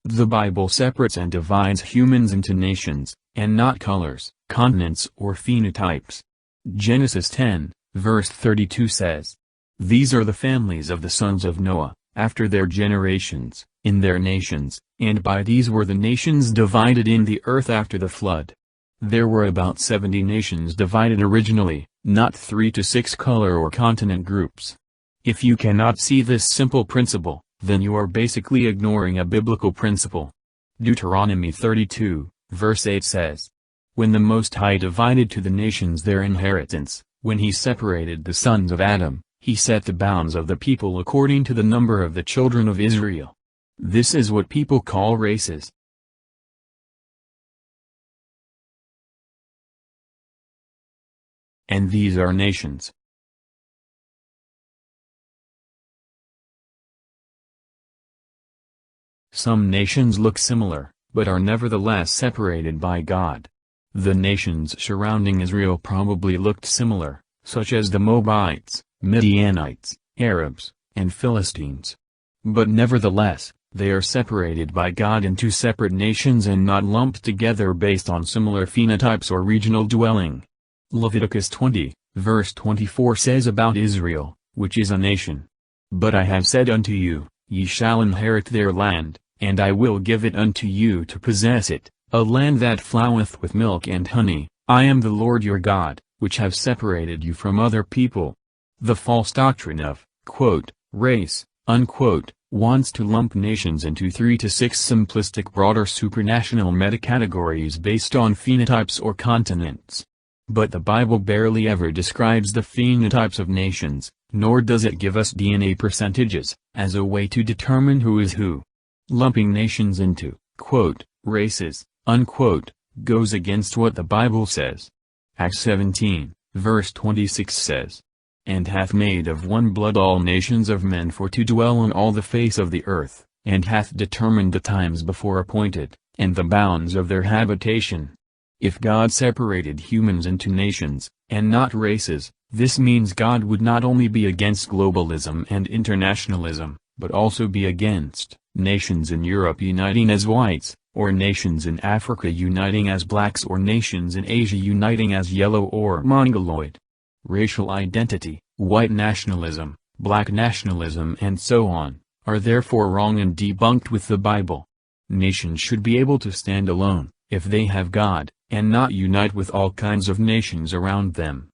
The Bible separates and divides humans into nations, and not colors, continents or phenotypes. Genesis 10, verse 32 says, "These are the families of the sons of Noah, after their generations, in their nations, and by these were the nations divided in the earth after the flood." There were about 70 nations divided originally, not 3 to 6 color or continent groups. If you cannot see this simple principle, then you are basically ignoring a biblical principle. Deuteronomy 32, verse 8 says, "When the Most High divided to the nations their inheritance, when he separated the sons of Adam, he set the bounds of the people according to the number of the children of Israel." This is what people call races. And these are nations. Some nations look similar, but are nevertheless separated by God. The nations surrounding Israel probably looked similar, such as the Moabites, Midianites, Arabs, and Philistines. But nevertheless, they are separated by God into separate nations and not lumped together based on similar phenotypes or regional dwelling. Leviticus 20, verse 24 says about Israel, which is a nation, "But I have said unto you, ye shall inherit their land, and I will give it unto you to possess it, a land that floweth with milk and honey. I am the Lord your God, which have separated you from other people." The false doctrine of, quote, race, unquote, wants to lump nations into 3 to 6 simplistic broader supranational metacategories based on phenotypes or continents. But the Bible barely ever describes the phenotypes of nations, nor does it give us DNA percentages, as a way to determine who is who. Lumping nations into, quote, races, unquote, goes against what the Bible says. Acts 17, verse 26 says, "And hath made of one blood all nations of men for to dwell on all the face of the earth, and hath determined the times before appointed, and the bounds of their habitation." If God separated humans into nations, and not races, this means God would not only be against globalism and internationalism, but also be against nations in Europe uniting as whites, or nations in Africa uniting as blacks, or nations in Asia uniting as yellow or mongoloid. Racial identity, white nationalism, black nationalism and so on, are therefore wrong and debunked with the Bible. Nations should be able to stand alone, if they have God, and not unite with all kinds of nations around them.